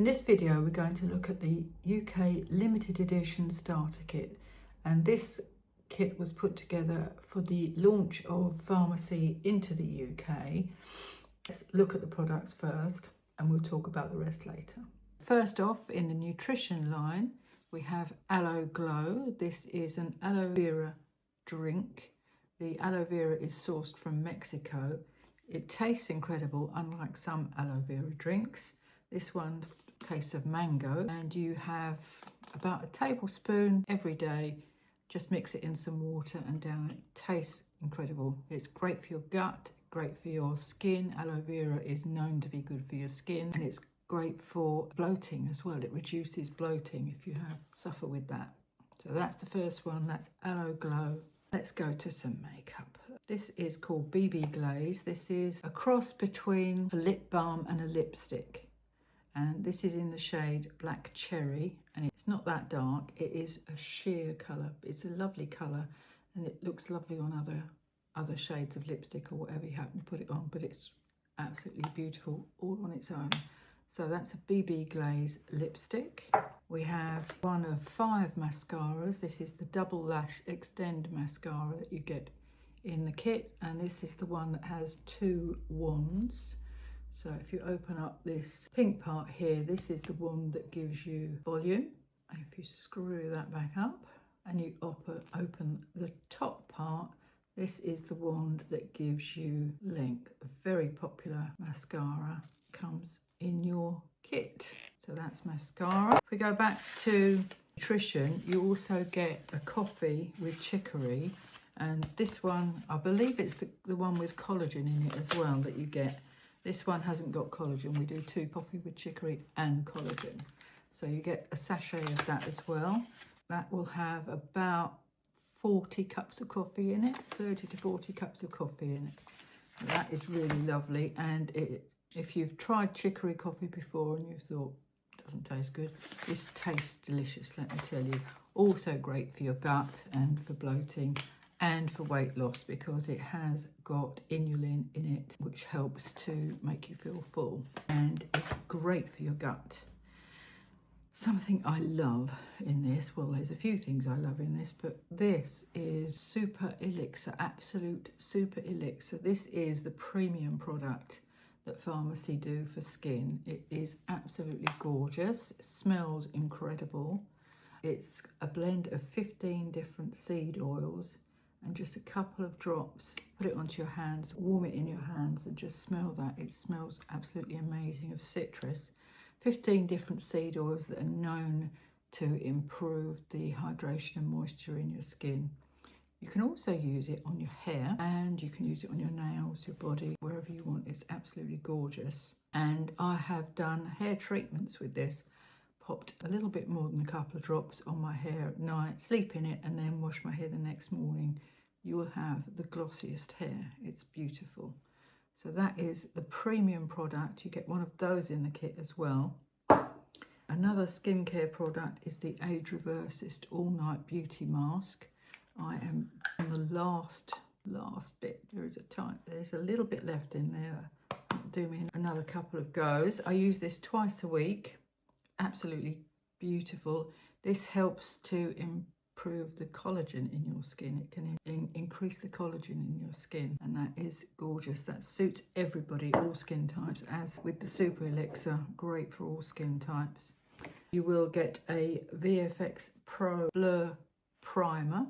In this video we're going to look at the UK limited edition starter kit, and this kit was put together for the launch of Farmasi into the UK. Let's look at the products first and we'll talk about the rest later. First off, in the nutrition line we have Aloe Glow. This is an aloe vera drink. The aloe vera is sourced from Mexico. It tastes incredible, unlike some aloe vera drinks. This one tastes of mango, and you have about a tablespoon every day. Just mix it in some water and down it. Tastes incredible. It's great for your gut, great for your skin. Aloe vera is known to be good for your skin, and it's great for bloating as well. It reduces bloating if you suffer with that. So that's the first one, that's Aloe Glow. Let's go to some makeup. This is called BB Glaze. This is a cross between a lip balm and a lipstick. And this is in the shade Black Cherry, and it's not that dark. It is a sheer colour. It's a lovely colour, and it looks lovely on other shades of lipstick or whatever you happen to put it on, but it's absolutely beautiful all on its own. So that's a BB Glaze lipstick. We have one of 5 mascaras. This is the Double Lash Extend mascara that you get in the kit, and this is the one that has 2 wands. So if you open up this pink part here, this is the wand that gives you volume. And if you screw that back up and you open the top part, this is the wand that gives you length. A very popular mascara comes in your kit. So that's mascara. If we go back to nutrition, you also get a coffee with chicory. And this one, I believe it's the one with collagen in it as well that you get. This one hasn't got collagen. We do 2 coffee with chicory and collagen. So you get a sachet of that as well. That will have about 40 cups of coffee in it, 30 to 40 cups of coffee in it. That is really lovely. And if you've tried chicory coffee before and you've thought, doesn't taste good, this tastes delicious, let me tell you. Also great for your gut and for bloating and for weight loss, because it has got inulin in it, which helps to make you feel full, and it's great for your gut. Something I love in this, well, there's a few things I love in this, but this is Super Elixir, Absolute Super Elixir. This is the premium product that Farmasi do for skin. It is absolutely gorgeous. It smells incredible. It's a blend of 15 different seed oils, and just a couple of drops. Put it onto your hands, warm it in your hands, and just smell that. It smells absolutely amazing of citrus. 15 different seed oils that are known to improve the hydration and moisture in your skin. You can also use it on your hair, and you can use it on your nails, your body, wherever you want. It's absolutely gorgeous. And I have done hair treatments with this. Popped a little bit more than a couple of drops on my hair at night, sleep in it, and then wash my hair the next morning. You will have the glossiest hair. It's beautiful. So that is the premium product. You get one of those in the kit as well. Another skincare product is the Age Reversist All Night Beauty Mask. I am on the last bit. There's a little bit left in there. Do me another couple of goes. I use this twice a week. Absolutely beautiful. This helps to improve the collagen in your skin. It can increase the collagen in your skin, and that is gorgeous. That suits everybody, all skin types, as with the Super Elixir, great for all skin types. You will get a VFX Pro Blur Primer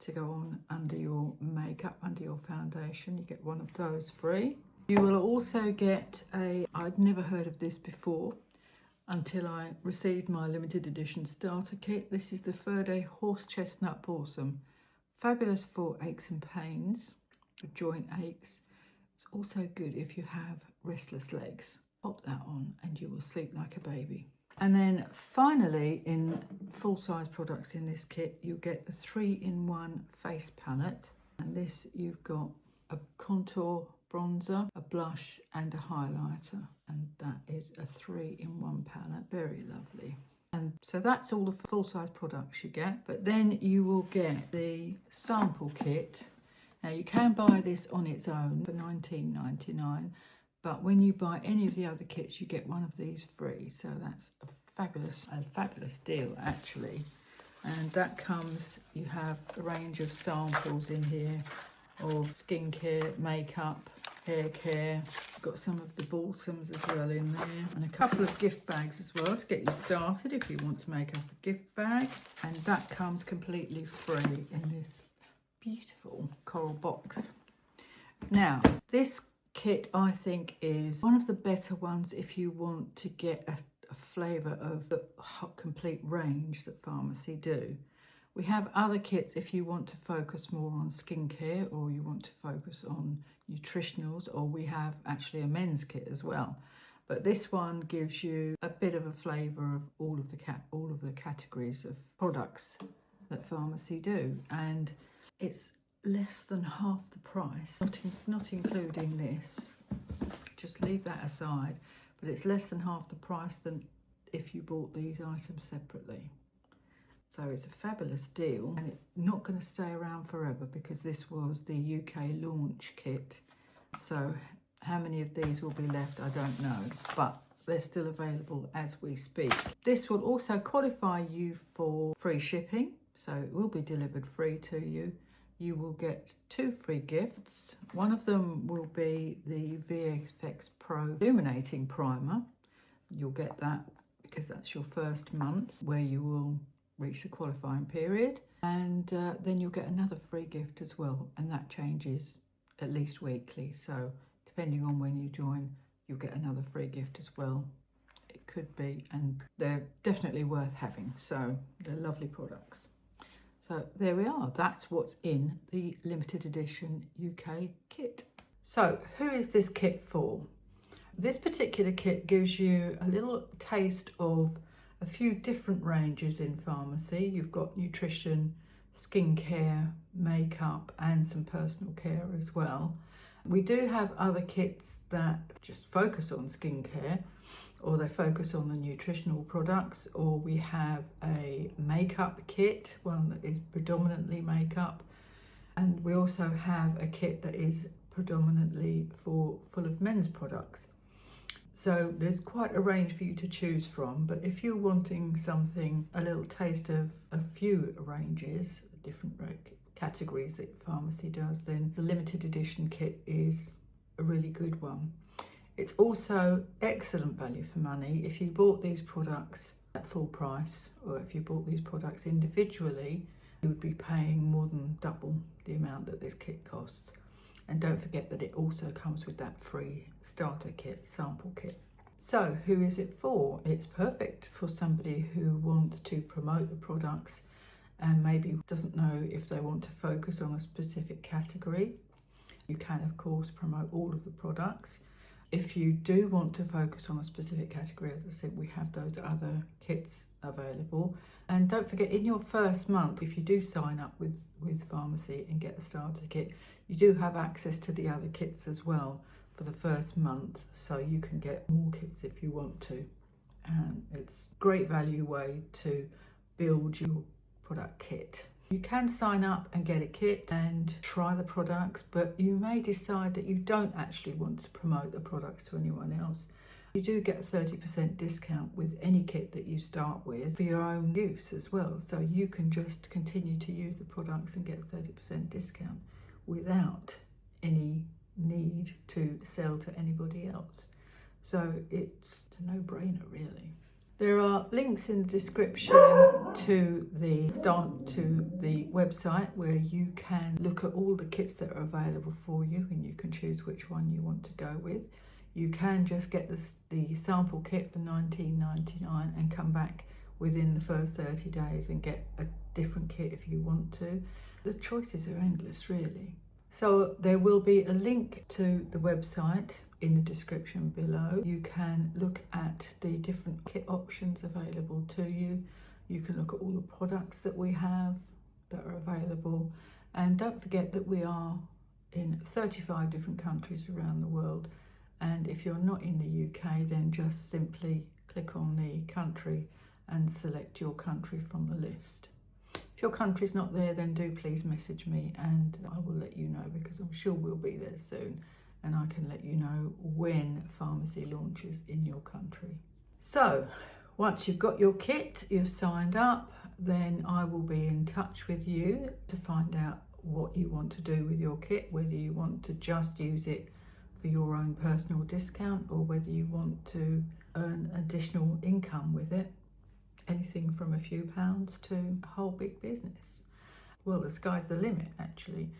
to go on under your makeup, under your foundation. You get one of those free. You will also get I'd never heard of this before until I received my limited edition starter kit. This is the Ferde Horse Chestnut Balsam. Fabulous for aches and pains, for joint aches. It's also good if you have restless legs. Pop that on and you will sleep like a baby. And then finally, in full-size products in this kit, you get the 3-in-1 face palette. And this, you've got a contour bronzer, a blush and a highlighter, and that is a 3-in-1 palette. Very lovely. And so that's all the full-size products you get, but then you will get the sample kit. Now you can buy this on its own for £19.99, But when you buy any of the other kits, you get one of these free. So that's a fabulous deal actually. And that comes, you have a range of samples in here of skincare, makeup, hair care. Got some of the balsams as well in there, and a couple of gift bags as well to get you started if you want to make up a gift bag. And that comes completely free in this beautiful coral box. Now, this kit I think is one of the better ones if you want to get a flavour of the complete range that Farmasi do. We have other kits if you want to focus more on skincare, or you want to focus on nutritionals, or we have actually a men's kit as well. But this one gives you a bit of a flavour of all of the categories of products that Farmasi do, and it's less than half the price, not including this. Just leave that aside, but it's less than half the price than if you bought these items separately. So it's a fabulous deal, and it's not going to stay around forever because this was the UK launch kit. So how many of these will be left, I don't know, but they're still available as we speak. This will also qualify you for free shipping, so it will be delivered free to you. You will get 2 free gifts. One of them will be the VFX Pro Illuminating Primer. You'll get that because that's your first month where you will reach the qualifying period, and then you'll get another free gift as well, and that changes at least weekly, so depending on when you join you'll get another free gift as well. It could be, and they're definitely worth having, so they're lovely products. So there we are, that's what's in the limited edition UK kit. So who is this kit for? This particular kit gives you a little taste of a few different ranges in Farmasi. You've got nutrition, skincare, makeup, and some personal care as well. We do have other kits that just focus on skincare, or they focus on the nutritional products, or we have a makeup kit, one that is predominantly makeup, and we also have a kit that is predominantly full of men's products. So there's quite a range for you to choose from, but if you're wanting something, a little taste of a few ranges, different categories that Farmasi does, then the limited edition kit is a really good one. It's also excellent value for money. If you bought these products at full price, or if you bought these products individually, you would be paying more than double the amount that this kit costs. And don't forget that it also comes with that free starter kit, sample kit. So who is it for? It's perfect for somebody who wants to promote the products and maybe doesn't know if they want to focus on a specific category. You can of course promote all of the products. If you do want to focus on a specific category, as I said, we have those other kits available. And don't forget, in your first month, if you do sign up with Farmasi and get a starter kit, you do have access to the other kits as well for the first month, so you can get more kits if you want to. And it's a great value way to build your product kit. You can sign up and get a kit and try the products, but you may decide that you don't actually want to promote the products to anyone else. You do get a 30% discount with any kit that you start with for your own use as well. So you can just continue to use the products and get a 30% discount without any need to sell to anybody else. So it's a no-brainer really. There are links in the description to the website where you can look at all the kits that are available for you, and you can choose which one you want to go with. You can just get the sample kit for $19.99 and come back within the first 30 days and get a different kit if you want to. The choices are endless really. So there will be a link to the website in the description below. You can look at the different kit options available to you. You can look at all the products that we have that are available. And don't forget that we are in 35 different countries around the world. And if you're not in the UK, then just simply click on the country and select your country from the list. If your country's not there, then do please message me and I will let you know, because I'm sure we'll be there soon and I can let you know when Farmasi launches in your country. So once you've got your kit, you've signed up, then I will be in touch with you to find out what you want to do with your kit, whether you want to just use it for your own personal discount or whether you want to earn additional income with it, anything from a few pounds to a whole big business. Well, the sky's the limit, actually.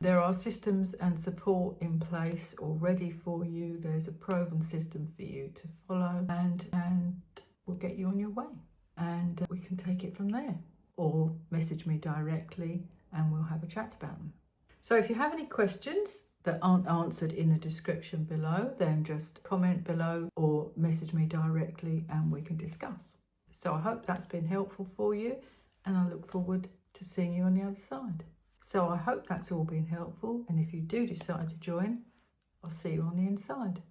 There are systems and support in place already for you. There's a proven system for you to follow, and we'll get you on your way, and we can take it from there. Or message me directly and we'll have a chat about them. So if you have any questions that aren't answered in the description below, then just comment below or message me directly and we can discuss. So I hope that's been helpful for you, and I look forward to seeing you on the other side. So I hope that's all been helpful, and if you do decide to join, I'll see you on the inside.